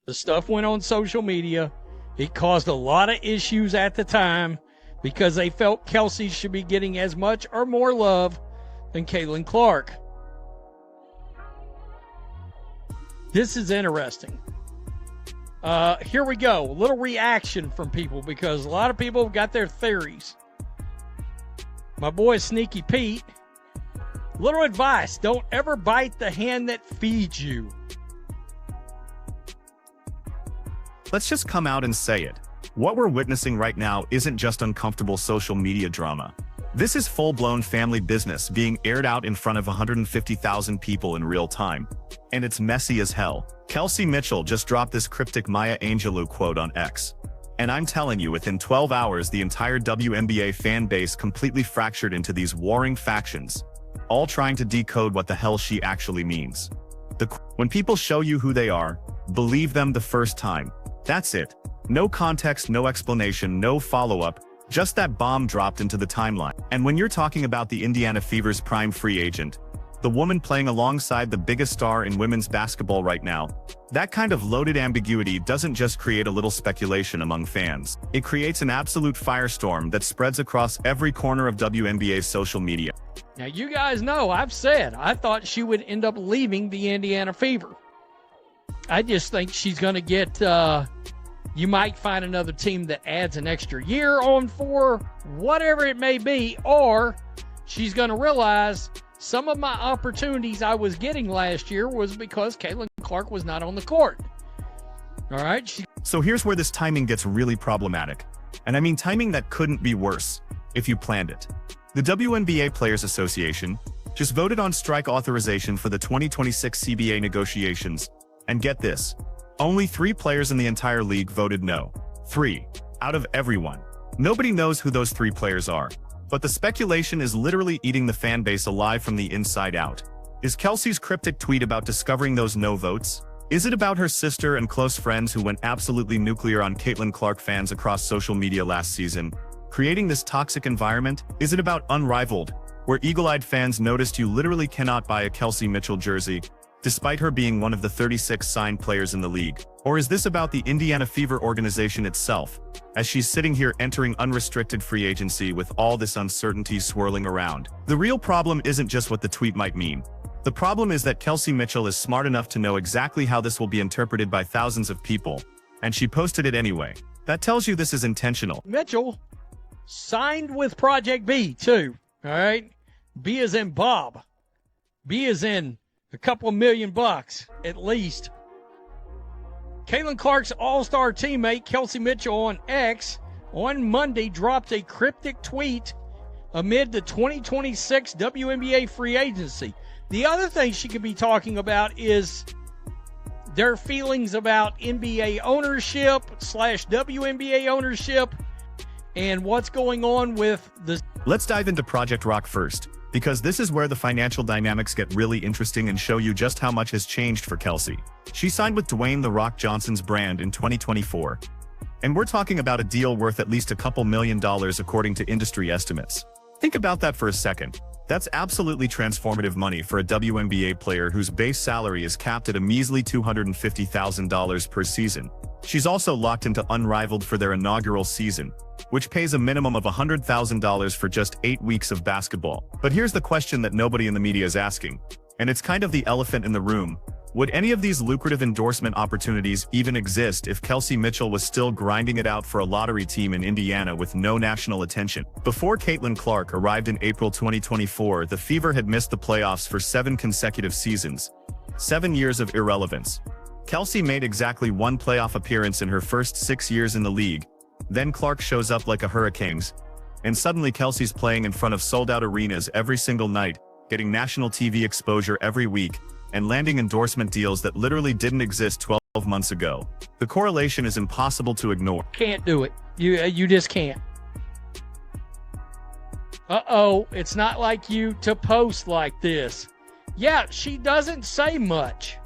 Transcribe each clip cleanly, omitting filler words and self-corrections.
The stuff went on social media. It caused a lot of issues at the time because they felt Kelsey should be getting as much or more love than Caitlin Clark. This is interesting. Here we go. A little reaction from people because a lot of people have got their theories. My boy Sneaky Pete. Little advice. Don't ever bite the hand that feeds you. Let's just come out and say it. What we're witnessing right now isn't just uncomfortable social media drama. This is full-blown family business being aired out in front of 150,000 people in real time. And it's messy as hell. Kelsey Mitchell just dropped this cryptic Maya Angelou quote on X. And I'm telling you, within 12 hours, the entire WNBA fan base completely fractured into these warring factions, all trying to decode what the hell she actually means. When people show you who they are, believe them the first time. That's it. No context, no explanation, no follow-up, just that bomb dropped into the timeline. And when you're talking about the Indiana Fever's prime free agent, the woman playing alongside the biggest star in women's basketball right now, that kind of loaded ambiguity doesn't just create a little speculation among fans. It creates an absolute firestorm that spreads across every corner of WNBA's social media. Now, you guys know I've said I thought she would end up leaving the Indiana Fever. I just think she's going to get, you might find another team that adds an extra year on for whatever it may be, or she's going to realize some of my opportunities I was getting last year was because Caitlin Clark was not on the court. All right. So here's where this timing gets really problematic. And I mean timing that couldn't be worse if you planned it. The WNBA Players Association just voted on strike authorization for the 2026 CBA negotiations. And get this, only 3 players in the entire league voted no. 3 out of everyone. Nobody knows who those 3 players are. But the speculation is literally eating the fan base alive from the inside out. Is Kelsey's cryptic tweet about discovering those no votes? Is it about her sister and close friends who went absolutely nuclear on Caitlin Clark fans across social media last season, creating this toxic environment? Is it about Unrivaled, where eagle-eyed fans noticed you literally cannot buy a Kelsey Mitchell jersey, despite her being one of the 36 signed players in the league? Or is this about the Indiana Fever organization itself, as she's sitting here entering unrestricted free agency with all this uncertainty swirling around? The real problem isn't just what the tweet might mean. The problem is that Kelsey Mitchell is smart enough to know exactly how this will be interpreted by thousands of people, and she posted it anyway. That tells you this is intentional. Mitchell signed with Project B, too. All right? B as in Bob. B as in a couple of $1 million at least. Caitlin Clark's all-star teammate, Kelsey Mitchell, on X on Monday dropped a cryptic tweet amid the 2026 WNBA free agency. The other thing she could be talking about is their feelings about NBA ownership / WNBA ownership and what's going on with the... Let's dive into Project Rock first, because this is where the financial dynamics get really interesting and show you just how much has changed for Kelsey. She signed with Dwayne "The Rock" Johnson's brand in 2024. And we're talking about a deal worth at least a couple $1 million according to industry estimates. Think about that for a second. That's absolutely transformative money for a WNBA player whose base salary is capped at a measly $250,000 per season. She's also locked into Unrivaled for their inaugural season, which pays a minimum of $100,000 for just 8 weeks of basketball. But here's the question that nobody in the media is asking, and it's kind of the elephant in the room. Would any of these lucrative endorsement opportunities even exist if Kelsey Mitchell was still grinding it out for a lottery team in Indiana with no national attention? Before Caitlin Clark arrived in April 2024, the Fever had missed the playoffs for 7 consecutive seasons. 7 years of irrelevance. Kelsey made exactly 1 playoff appearance in her first 6 years in the league. Then Clark shows up like a hurricane, and suddenly Kelsey's playing in front of sold-out arenas every single night, getting national TV exposure every week, and landing endorsement deals that literally didn't exist 12 months ago. The correlation is impossible to ignore. Can't do it. You just can't. Uh-oh, it's not like you to post like this. Yeah, she doesn't say much.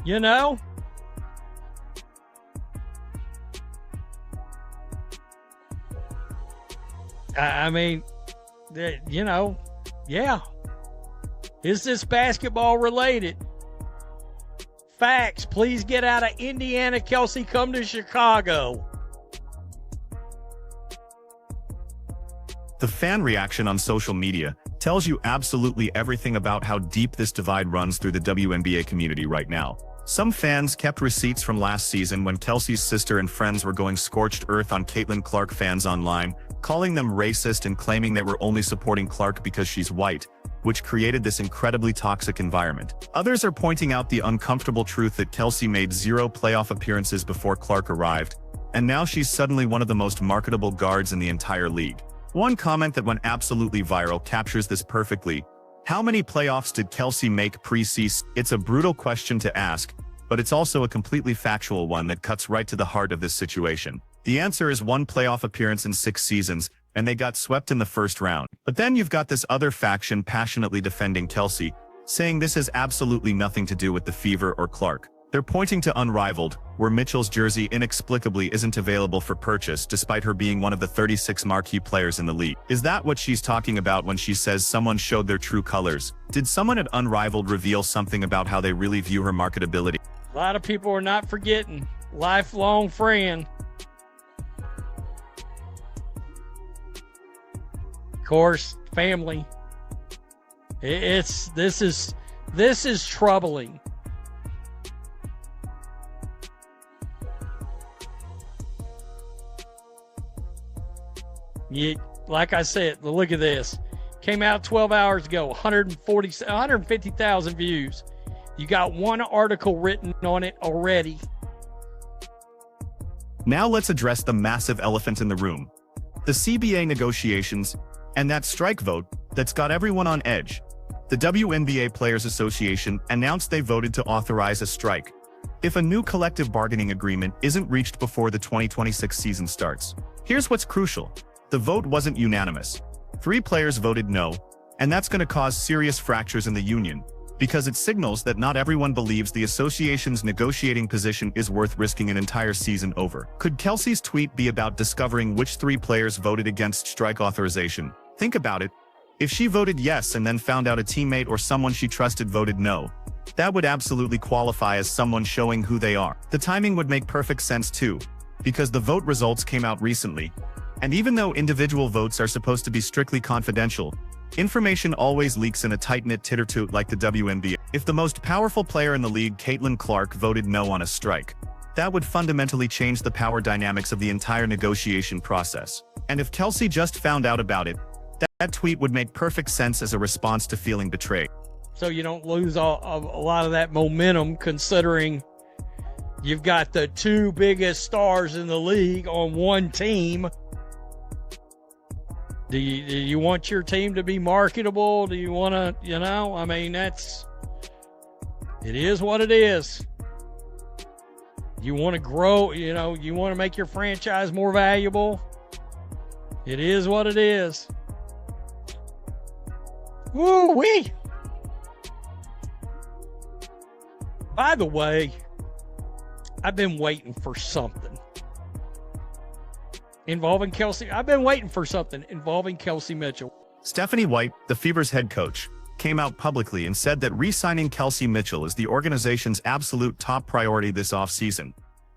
You know? I mean, you know, yeah. Is this basketball related? Facts. Please get out of Indiana. Kelsey, come to Chicago. The fan reaction on social media tells you absolutely everything about how deep this divide runs through the WNBA community right now. Some fans kept receipts from last season when Kelsey's sister and friends were going scorched earth on Caitlin Clark fans online, calling them racist and claiming they were only supporting Clark because she's white, which created this incredibly toxic environment. Others are pointing out the uncomfortable truth that Kelsey made 0 playoff appearances before Clark arrived, and now she's suddenly one of the most marketable guards in the entire league. One comment that went absolutely viral captures this perfectly. How many playoffs did Kelsey make pre-season? It's a brutal question to ask, but it's also a completely factual one that cuts right to the heart of this situation. The answer is 1 playoff appearance in 6 seasons, and they got swept in the first round. But then you've got this other faction passionately defending Kelsey, saying this has absolutely nothing to do with the Fever or Clark. They're pointing to Unrivaled, where Mitchell's jersey inexplicably isn't available for purchase despite her being one of the 36 marquee players in the league. Is that what she's talking about when she says someone showed their true colors? Did someone at Unrivaled reveal something about how they really view her marketability? A lot of people are not forgetting. Lifelong friend. Of course, family. This is troubling. Like I said, look at this. Came out 12 hours ago, 150,000 views. You got 1 article written on it already. Now let's address the massive elephant in the room. The CBA negotiations, and that strike vote that's got everyone on edge. The WNBA Players Association announced they voted to authorize a strike if a new collective bargaining agreement isn't reached before the 2026 season starts. Here's what's crucial. The vote wasn't unanimous. 3 players voted no, and that's going to cause serious fractures in the union, because it signals that not everyone believes the association's negotiating position is worth risking an entire season over. Could Kelsey's tweet be about discovering which 3 players voted against strike authorization? Think about it. If she voted yes and then found out a teammate or someone she trusted voted no, that would absolutely qualify as someone showing who they are. The timing would make perfect sense too, because the vote results came out recently. And even though individual votes are supposed to be strictly confidential, information always leaks in a tight-knit titter-toot like the WNBA. If the most powerful player in the league, Caitlin Clark, voted no on a strike, that would fundamentally change the power dynamics of the entire negotiation process. And if Kelsey just found out about it, that tweet would make perfect sense as a response to feeling betrayed. So you don't lose a lot of that momentum, considering you've got the 2 biggest stars in the league on one team. Do you want your team to be marketable? Do you want to, I mean, it is what it is. You want to grow, you want to make your franchise more valuable. It is what it is. Woo-wee. By the way, I've been waiting for something involving Kelsey. I've been waiting for something involving Kelsey Mitchell. Stephanie White, the Fever's head coach, came out publicly and said that re-signing Kelsey Mitchell is the organization's absolute top priority this offseason.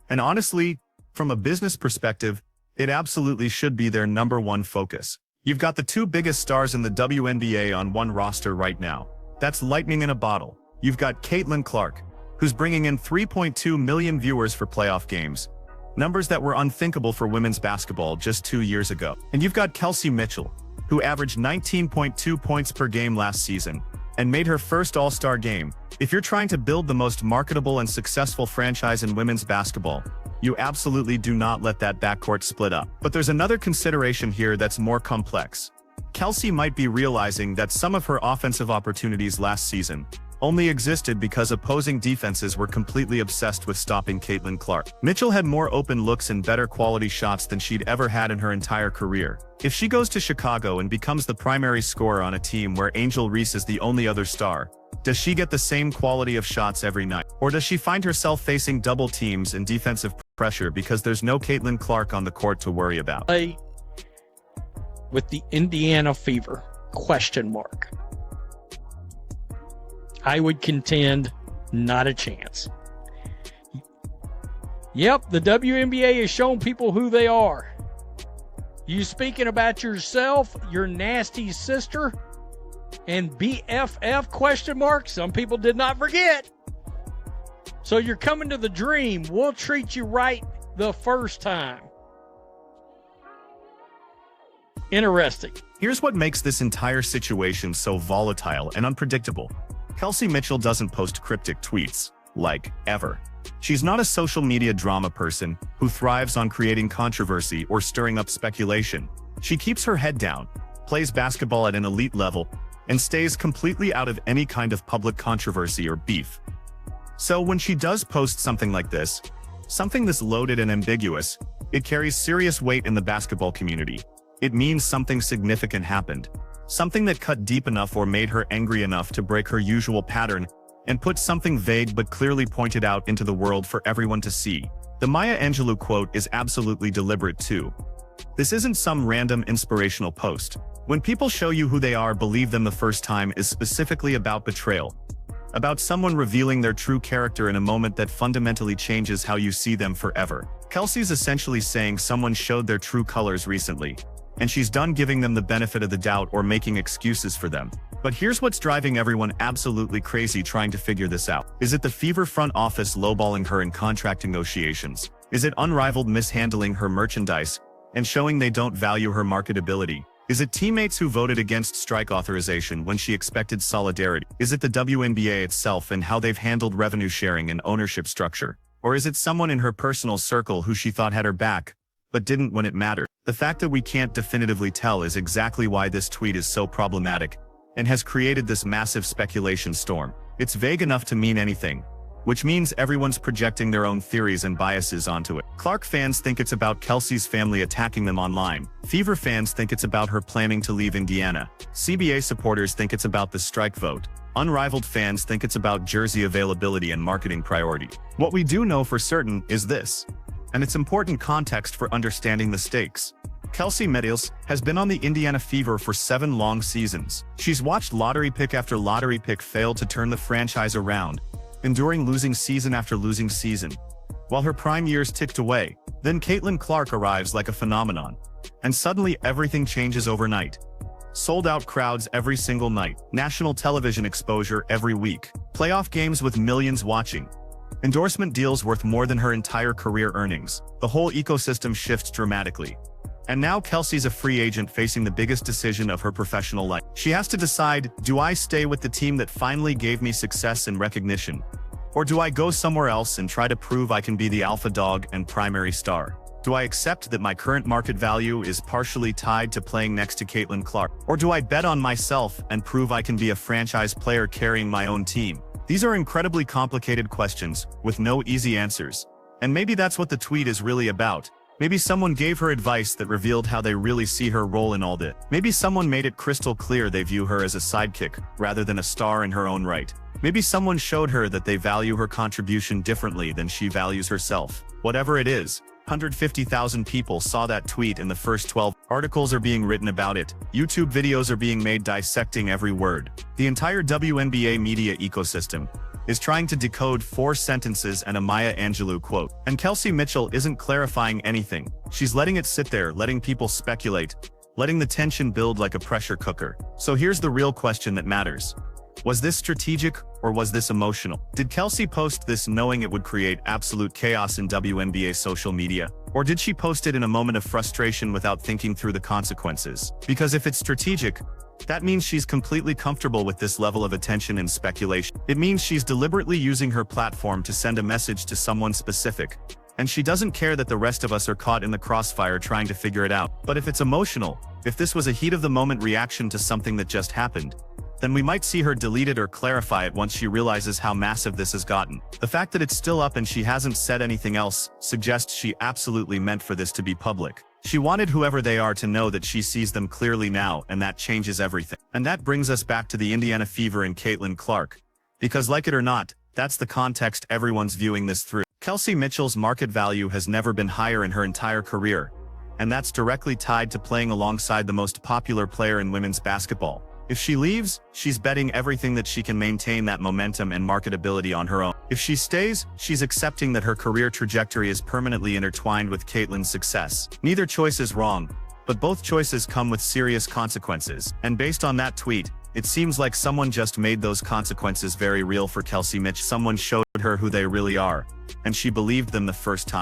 And honestly, from a business perspective, it absolutely should be their #1 focus. You've got the 2 biggest stars in the WNBA on one roster right now. That's lightning in a bottle. You've got Caitlin Clark, who's bringing in 3.2 million viewers for playoff games, numbers that were unthinkable for women's basketball just 2 years ago. And you've got Kelsey Mitchell, who averaged 19.2 points per game last season and made her first All-Star game. If you're trying to build the most marketable and successful franchise in women's basketball, you absolutely do not let that backcourt split up. But there's another consideration here that's more complex. Kelsey might be realizing that some of her offensive opportunities last season only existed because opposing defenses were completely obsessed with stopping Caitlin Clark. Mitchell had more open looks and better quality shots than she'd ever had in her entire career. If she goes to Chicago and becomes the primary scorer on a team where Angel Reese is the only other star, does she get the same quality of shots every night? Or does she find herself facing double teams and defensive pressure because there's no Caitlin Clark on the court to worry about? With the Indiana Fever, question mark. I would contend not a chance. Yep, the WNBA has shown people who they are. You speaking about yourself, your nasty sister, and BFF question mark? Some people did not forget. So you're coming to the dream. We'll treat you right the first time. Interesting. Here's what makes this entire situation so volatile and unpredictable. Kelsey Mitchell doesn't post cryptic tweets, like, ever. She's not a social media drama person who thrives on creating controversy or stirring up speculation. She keeps her head down, plays basketball at an elite level, and stays completely out of any kind of public controversy or beef. So when she does post something like this, something this loaded and ambiguous, it carries serious weight in the basketball community. It means something significant happened. Something that cut deep enough or made her angry enough to break her usual pattern and put something vague but clearly pointed out into the world for everyone to see. The Maya Angelou quote is absolutely deliberate too. This isn't some random inspirational post. When people show you who they are, believe them the first time is specifically about betrayal. About someone revealing their true character in a moment that fundamentally changes how you see them forever. Kelsey's essentially saying someone showed their true colors recently, and she's done giving them the benefit of the doubt or making excuses for them. But here's what's driving everyone absolutely crazy trying to figure this out. Is it the Fever front office lowballing her in contract negotiations? Is it unrivaled mishandling her merchandise and showing they don't value her marketability? Is it teammates who voted against strike authorization when she expected solidarity? Is it the WNBA itself and how they've handled revenue sharing and ownership structure? Or is it someone in her personal circle who she thought had her back, but didn't when it mattered? The fact that we can't definitively tell is exactly why this tweet is so problematic and has created this massive speculation storm. It's vague enough to mean anything, which means everyone's projecting their own theories and biases onto it. Clark fans think it's about Kelsey's family attacking them online. Fever fans think it's about her planning to leave Indiana. CBA supporters think it's about the strike vote. Unrivaled fans think it's about jersey availability and marketing priority. What we do know for certain is this, and it's important context for understanding the stakes. Kelsey Mitchell has been on the Indiana Fever for 7 long seasons. She's watched lottery pick after lottery pick fail to turn the franchise around, enduring losing season after losing season, while her prime years ticked away. Then Caitlin Clark arrives like a phenomenon, and suddenly everything changes overnight. Sold-out crowds every single night, national television exposure every week, playoff games with millions watching, endorsement deals worth more than her entire career earnings. The whole ecosystem shifts dramatically. And now Kelsey's a free agent facing the biggest decision of her professional life. She has to decide, do I stay with the team that finally gave me success and recognition? Or do I go somewhere else and try to prove I can be the alpha dog and primary star? Do I accept that my current market value is partially tied to playing next to Caitlin Clark? Or do I bet on myself and prove I can be a franchise player carrying my own team? These are incredibly complicated questions with no easy answers. And maybe that's what the tweet is really about. Maybe someone gave her advice that revealed how they really see her role in all this. Maybe someone made it crystal clear they view her as a sidekick rather than a star in her own right. Maybe someone showed her that they value her contribution differently than she values herself. Whatever it is, 150,000 people saw that tweet in the first 12. Articles are being written about it. YouTube videos are being made dissecting every word. The entire WNBA media ecosystem is trying to decode 4 sentences and a Maya Angelou quote. And Kelsey Mitchell isn't clarifying anything. She's letting it sit there, letting people speculate, letting the tension build like a pressure cooker. So here's the real question that matters. Was this strategic or was this emotional? Did Kelsey post this knowing it would create absolute chaos in WNBA social media? Or did she post it in a moment of frustration without thinking through the consequences? Because if it's strategic, that means she's completely comfortable with this level of attention and speculation. It means she's deliberately using her platform to send a message to someone specific, and she doesn't care that the rest of us are caught in the crossfire trying to figure it out. But if it's emotional, if this was a heat-of-the-moment reaction to something that just happened, then we might see her delete it or clarify it once she realizes how massive this has gotten. The fact that it's still up and she hasn't said anything else suggests she absolutely meant for this to be public. She wanted whoever they are to know that she sees them clearly now, and that changes everything. And that brings us back to the Indiana Fever and Caitlin Clark. Because like it or not, that's the context everyone's viewing this through. Kelsey Mitchell's market value has never been higher in her entire career, and that's directly tied to playing alongside the most popular player in women's basketball. If she leaves, she's betting everything that she can maintain that momentum and marketability on her own. If she stays, she's accepting that her career trajectory is permanently intertwined with Caitlyn's success. Neither choice is wrong, but both choices come with serious consequences. And based on that tweet, it seems like someone just made those consequences very real for Kelsey Mitch. Someone showed her who they really are, and she believed them the first time.